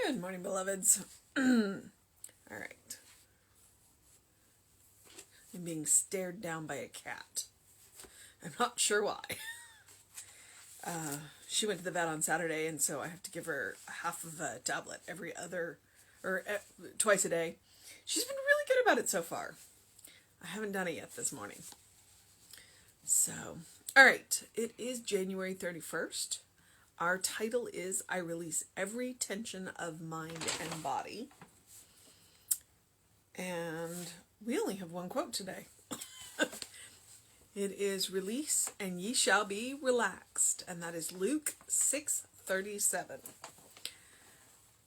Good morning, beloveds. All right. I'm being stared down by a cat. I'm not sure why. She went to the vet on Saturday, and so I have to give her half of a tablet twice a day. She's been really good about it so far. I haven't done it yet this morning. So, all right. It is January 31st. Our title is I Release Every Tension of Mind and Body. And we only have one quote today. It is release and ye shall be relaxed. And that is Luke 6:37.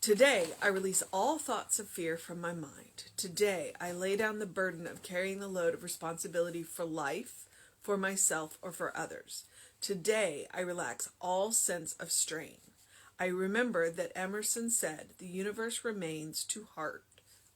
Today I release all thoughts of fear from my mind. Today I lay down the burden of carrying the load of responsibility for life, for myself, or for others. Today I relax all sense of strain. I remember that Emerson said the universe remains to heart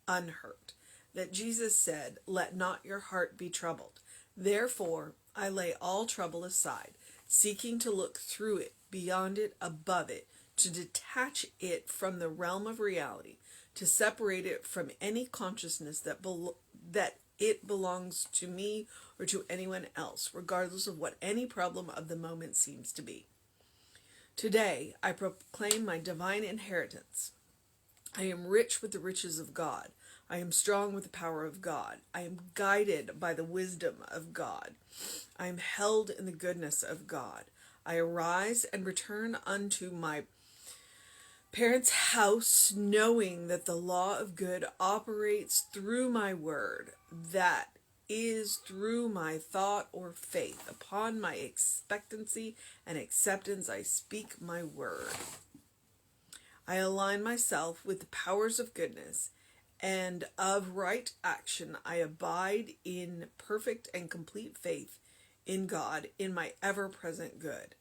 unhurt. That Jesus said, let not your heart be troubled. Therefore, I lay all trouble aside, seeking to look through it, beyond it, above it, to detach it from the realm of reality, to separate it from any consciousness that it belongs to me or to anyone else, regardless of what any problem of the moment seems to be. Today, I proclaim my divine inheritance. I am rich with the riches of God. I am strong with the power of God. I am guided by the wisdom of God. I am held in the goodness of God. I arise and return unto my parents' house, knowing that the law of good operates through my word, that is through my thought or faith. Upon my expectancy and acceptance, I speak my word. I align myself with the powers of goodness and of right action. I abide in perfect and complete faith in God, in my ever-present good.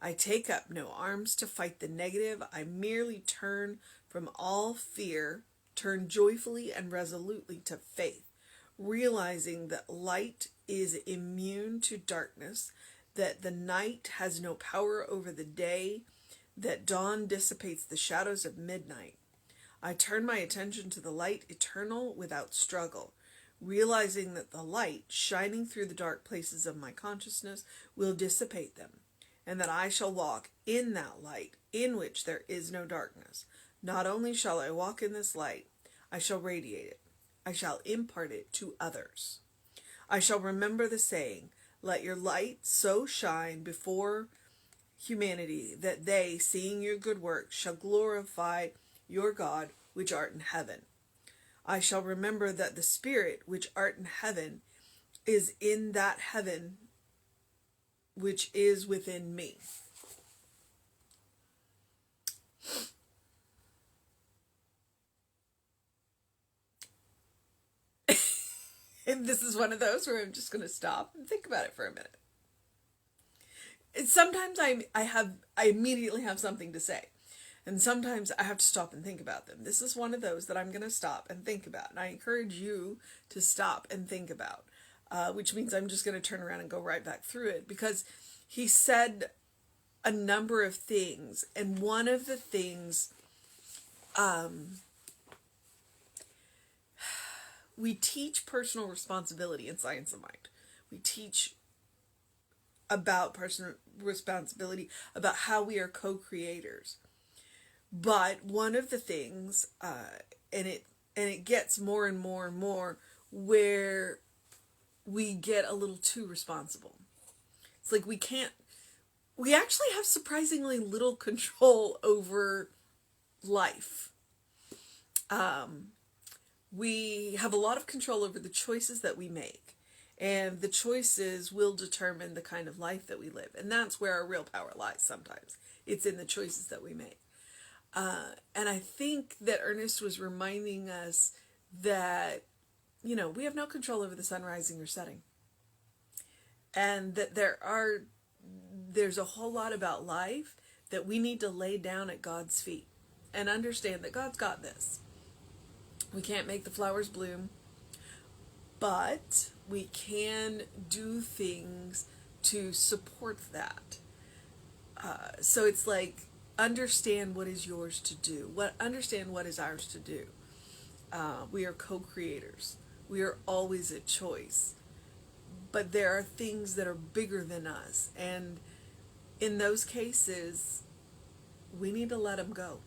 I take up no arms to fight the negative. I merely turn from all fear, turn joyfully and resolutely to faith, realizing that light is immune to darkness, that the night has no power over the day, that dawn dissipates the shadows of midnight. I turn my attention to the light eternal without struggle, realizing that the light shining through the dark places of my consciousness will dissipate them, and that I shall walk in that light in which there is no darkness. Not only shall I walk in this light, I shall radiate it. I shall impart it to others. I shall remember the saying, let your light so shine before humanity that they, seeing your good works, shall glorify your God which art in heaven. I shall remember that the Spirit which art in heaven is in that heaven which is within me. And this is one of those where I'm just going to stop and think about it for a minute. And sometimes I immediately have something to say. And sometimes I have to stop and think about them. This is one of those that I'm going to stop and think about. And I encourage you to stop and think about, which means I'm just going to turn around and go right back through it. Because he said a number of things. And one of the things, we teach personal responsibility in Science of Mind. We teach about personal responsibility, about how we are co-creators. But one of the things, and it gets more and more and more, where we get a little too responsible. It's like we actually have surprisingly little control over life. We have a lot of control over the choices that we make. And the choices will determine the kind of life that we live. And that's where our real power lies sometimes. It's in the choices that we make. And I think that Ernest was reminding us that, we have no control over the sun rising or setting. And that there's a whole lot about life that we need to lay down at God's feet and understand that God's got this. We can't make the flowers bloom, but we can do things to support that. So it's like, understand what is yours to do. Understand what is ours to do. We are co-creators. We are always at choice. But there are things that are bigger than us. And in those cases, we need to let them go.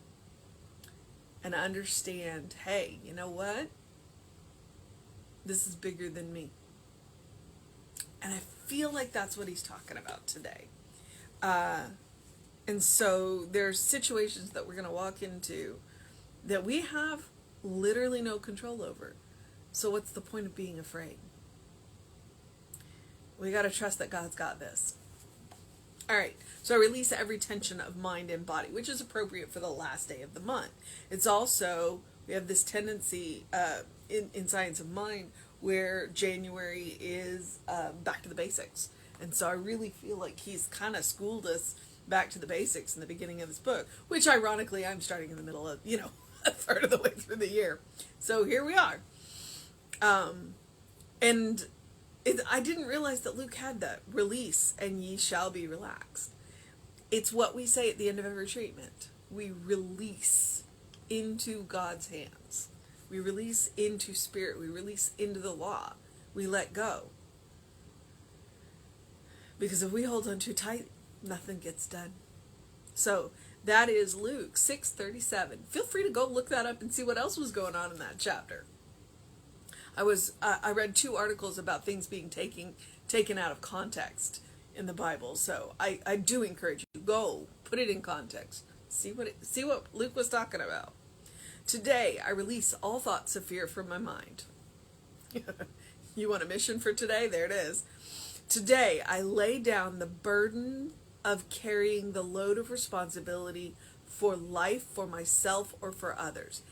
And understand, hey, you know what? This is bigger than me. And I feel like that's what he's talking about today. And so there's situations that we're going to walk into that we have literally no control over. So what's the point of being afraid? We got to trust that God's got this. All right, so I release every tension of mind and body, which is appropriate for the last day of the month. It's also, we have this tendency in Science of Mind where January is back to the basics. And so I really feel like he's kind of schooled us back to the basics in the beginning of this book, which ironically I'm starting in the middle of, a third of the way through the year. So here we are. I didn't realize that Luke had that release and ye shall be relaxed. It's what we say at the end of every treatment. We release into God's hands. We release into spirit. We release into the law. We let go. Because if we hold on too tight, nothing gets done. So that is Luke 6:37. Feel free to go look that up and see what else was going on in that chapter. I read 2 articles about things being taken out of context in the Bible. So I do encourage you, go put it in context. See what Luke was talking about. Today I release all thoughts of fear from my mind. You want a mission for today? There it is. Today I lay down the burden of carrying the load of responsibility for life, for myself, or for others.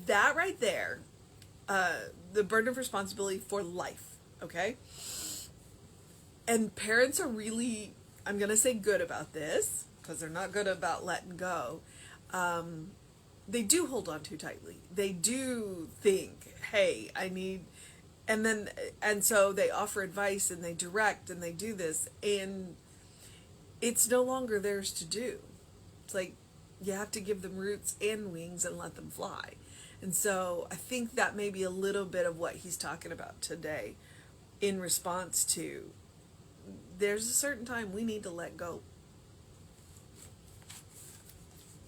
That right there, the burden of responsibility for life, okay? And parents are really, I'm going to say good about this, because they're not good about letting go. They do hold on too tightly. They do think, hey, I need, and so they offer advice and they direct and they do this, and it's no longer theirs to do. It's like you have to give them roots and wings and let them fly. And so I think that may be a little bit of what he's talking about today in response to there's a certain time we need to let go.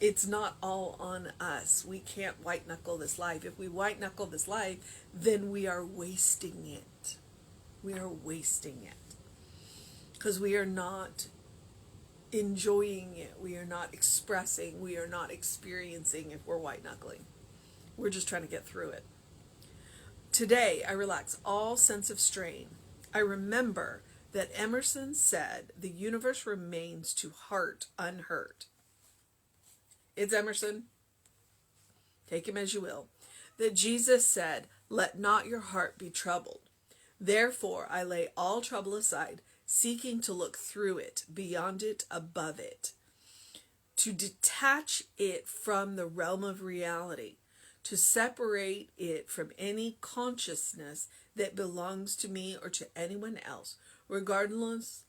It's not all on us. We can't white knuckle this life. If we white knuckle this life, then we are wasting it. We are wasting it. Because we are not enjoying it. We are not expressing. We are not experiencing if we're white knuckling. We're just trying to get through it. Today, I relax all sense of strain. I remember that Emerson said, the universe remains to heart unhurt. It's Emerson. Take him as you will. That Jesus said, let not your heart be troubled. Therefore, I lay all trouble aside, seeking to look through it, beyond it, above it. To detach it from the realm of reality. To separate it from any consciousness that belongs to me or to anyone else, regardless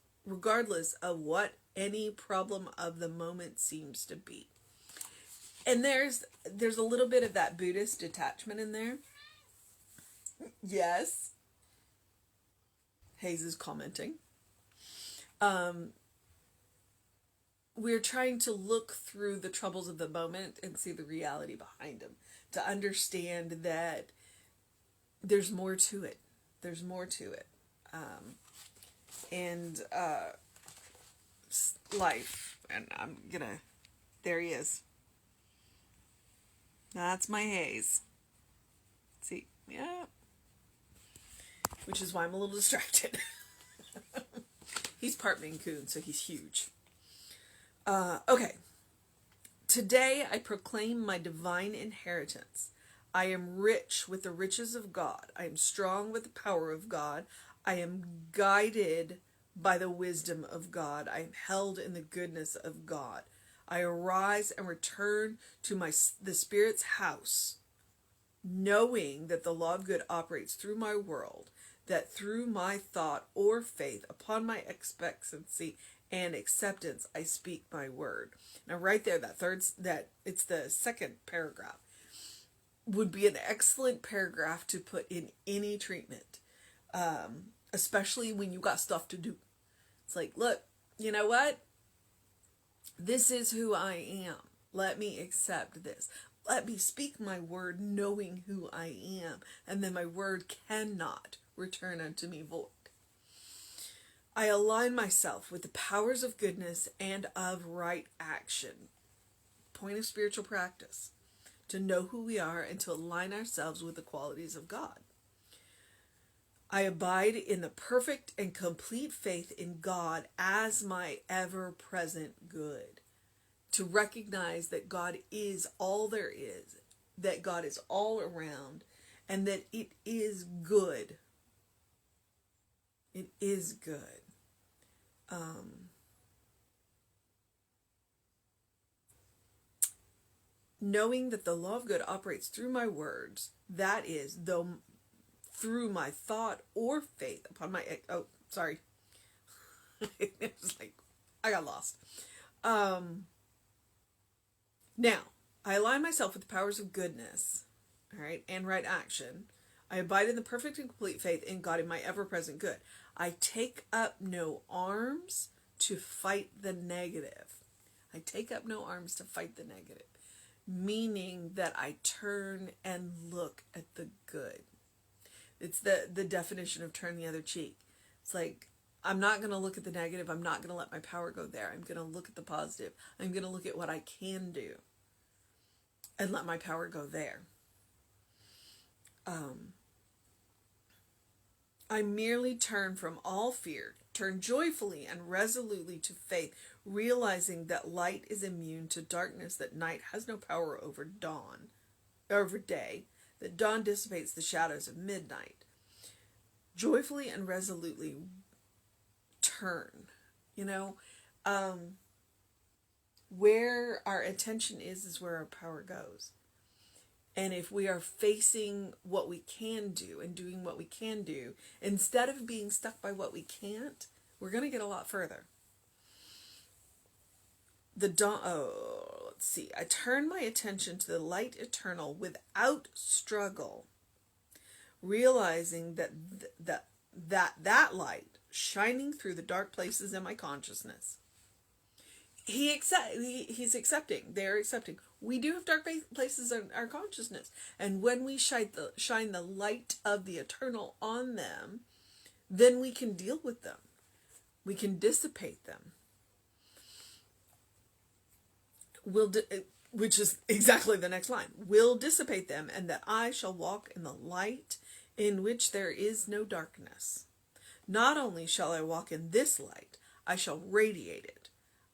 of what any problem of the moment seems to be. And there's a little bit of that Buddhist detachment in there. Yes. Hayes is commenting. We're trying to look through the troubles of the moment and see the reality behind them. To understand that there's more to it. There's more to it. Life. And I'm gonna, there he is. That's my Hayes. See, yeah. Which is why I'm a little distracted. He's part Maine Coon, so he's huge. Okay. Today I proclaim my divine inheritance. I am rich with the riches of God. I am strong with the power of God. I am guided by the wisdom of God. I am held in the goodness of God. I arise and return to the Spirit's house, knowing that the law of good operates through my world, that through my thought or faith upon my expectancy and acceptance I speak my word. Now right there, that it's the second paragraph, would be an excellent paragraph to put in any treatment, especially when you got stuff to do. It's like, look, you know what? This is who I am. Let me accept this. Let me speak my word knowing who I am, and then my word cannot return unto me void. I align myself with the powers of goodness and of right action. Point of spiritual practice. To know who we are and to align ourselves with the qualities of God. I abide in the perfect and complete faith in God as my ever-present good. To recognize that God is all there is, that God is all around, and that it is good. It is good. Knowing that the law of good operates through my words, that is, though through my thought or faith upon my... Oh, sorry. It was like, I got lost. Now, I align myself with the powers of goodness, all right, and right action. I abide in the perfect and complete faith in God in my ever-present good. I take up no arms to fight the negative. I take up no arms to fight the negative, meaning that I turn and look at the good. It's the definition of turn the other cheek. It's like, I'm not going to look at the negative. I'm not going to let my power go there. I'm going to look at the positive. I'm going to look at what I can do and let my power go there. I merely turn from all fear, turn joyfully and resolutely to faith, realizing that light is immune to darkness, that night has no power over day, that dawn dissipates the shadows of midnight. Joyfully and resolutely turn, where our attention is where our power goes. And if we are facing what we can do and doing what we can do, instead of being stuck by what we can't, we're going to get a lot further. Let's see. I turn my attention to the light eternal without struggle, realizing that light shining through the dark places in my consciousness. He's accepting. They're accepting. We do have dark places in our consciousness, and when we shine the light of the eternal on them, then we can deal with them. We can dissipate them. Which is exactly the next line. Will dissipate them, and that I shall walk in the light in which there is no darkness. Not only shall I walk in this light, I shall radiate it.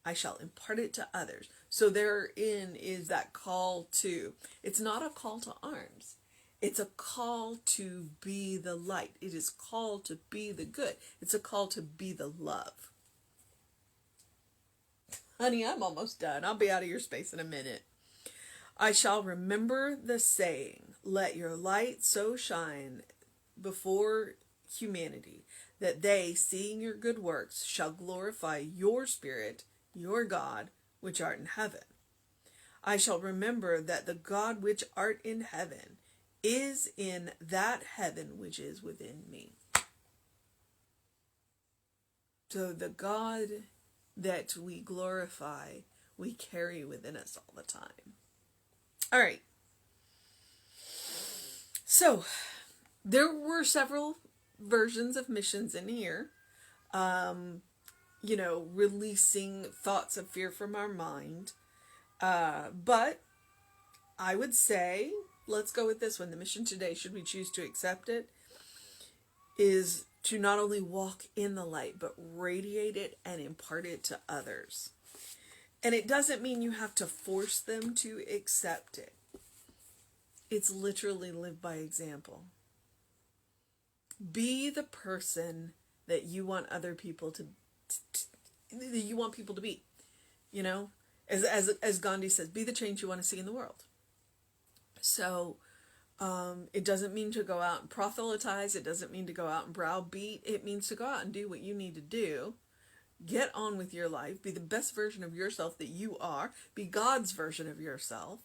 I shall impart it to others. So therein is that call to, it's not a call to arms. It's a call to be the light. It is called to be the good. It's a call to be the love. Honey, I'm almost done. I'll be out of your space in a minute. I shall remember the saying, let your light so shine before humanity that they, seeing your good works, shall glorify your Spirit, your God, which art in heaven. I shall remember that the God which art in heaven is in that heaven which is within me. So the God that we glorify, we carry within us all the time. All right. So there were several versions of missions in here. Releasing thoughts of fear from our mind. But I would say, let's go with this one. The mission today, should we choose to accept it, is to not only walk in the light, but radiate it and impart it to others. And it doesn't mean you have to force them to accept it. It's literally live by example. Be the person that you want other people to be. As Gandhi says, be the change you want to see in the world. So it doesn't mean to go out and proselytize. It doesn't mean to go out and browbeat. It means to go out and do what you need to do. get on with your life, be the best version of yourself that you are, be God's version of yourself,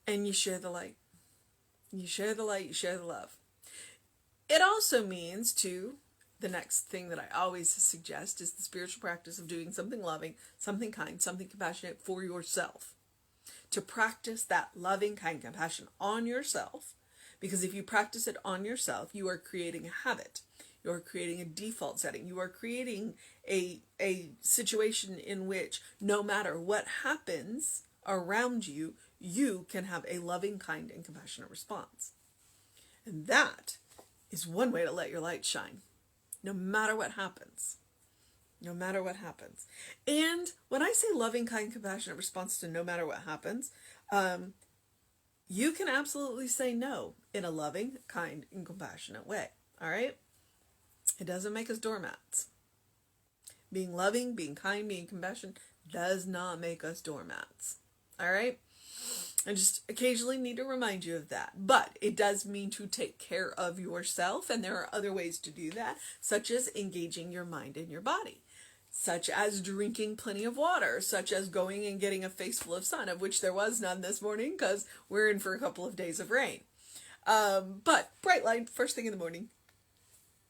and you share the light. You share the light, you share the love. It also means the next thing that I always suggest is the spiritual practice of doing something loving, something kind, something compassionate for yourself. To practice that loving, kind, compassion on yourself, because if you practice it on yourself, you are creating a habit. You are creating a default setting. You are creating a situation in which no matter what happens around you, you can have a loving, kind, and compassionate response. And that is one way to let your light shine, no matter what happens. No matter what happens. And when I say loving, kind, compassionate response to no matter what happens, you can absolutely say no in a loving, kind, and compassionate way. All right? It doesn't make us doormats. Being loving, being kind, being compassionate does not make us doormats. All right? I just occasionally need to remind you of that. But it does mean to take care of yourself, and there are other ways to do that, such as engaging your mind and your body, such as drinking plenty of water, such as going and getting a face full of sun, of which there was none this morning because we're in for a couple of days of rain. But bright light, first thing in the morning.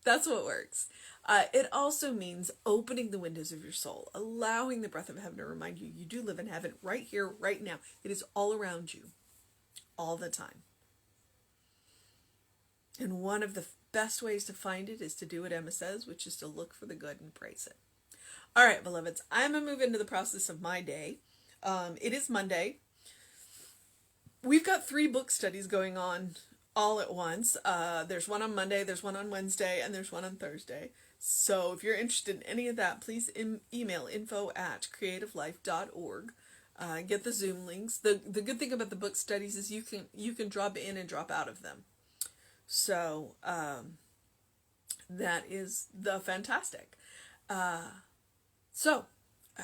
That's what works. It also means opening the windows of your soul, allowing the breath of heaven to remind you you do live in heaven right here, right now. It is all around you, all the time. And one of the best ways to find it is to do what Emma says, which is to look for the good and praise it. All right, beloveds, I'm going to move into the process of my day. It is Monday. We've got 3 book studies going on all at once. There's one on Monday, there's one on Wednesday, and there's one on Thursday. So if you're interested in any of that, please email info@creativelife.org. Get the Zoom links. The good thing about the book studies is you can drop in and drop out of them. So that is the fantastic. So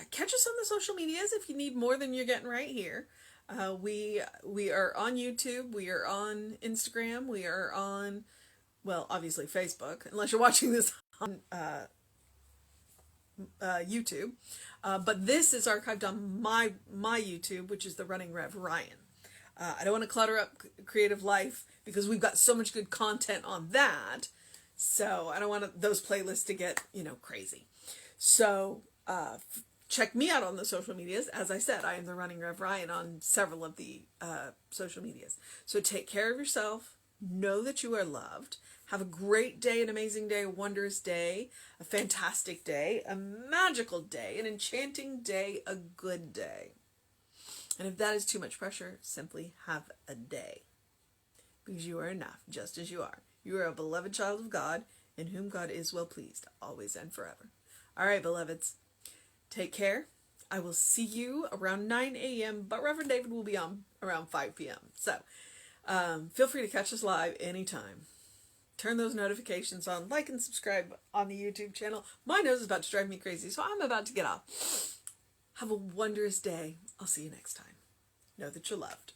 catch us on the social medias if you need more than you're getting right here. We are on YouTube, we are on Instagram, we are on, well, obviously Facebook, unless you're watching this on YouTube. But this is archived on my YouTube, which is the Running Rev Ryan. I don't want to clutter up Creative Life because we've got so much good content on that. So I don't want those playlists to get, crazy. So check me out on the social medias. As I said, I am the Running Rev Ryan on several of the social medias. So take care of yourself. Know that you are loved. Have a great day, an amazing day, a wondrous day, a fantastic day, a magical day, an enchanting day, a good day. And if that is too much pressure, simply have a day. Because you are enough, just as you are. You are a beloved child of God, in whom God is well pleased, always and forever. All right, beloveds. Take care. I will see you around 9 a.m., but Reverend David will be on around 5 p.m. So feel free to catch us live anytime. Turn those notifications on, like and subscribe on the YouTube channel. My nose is about to drive me crazy, so I'm about to get off. Have a wondrous day. I'll see you next time. Know that you're loved.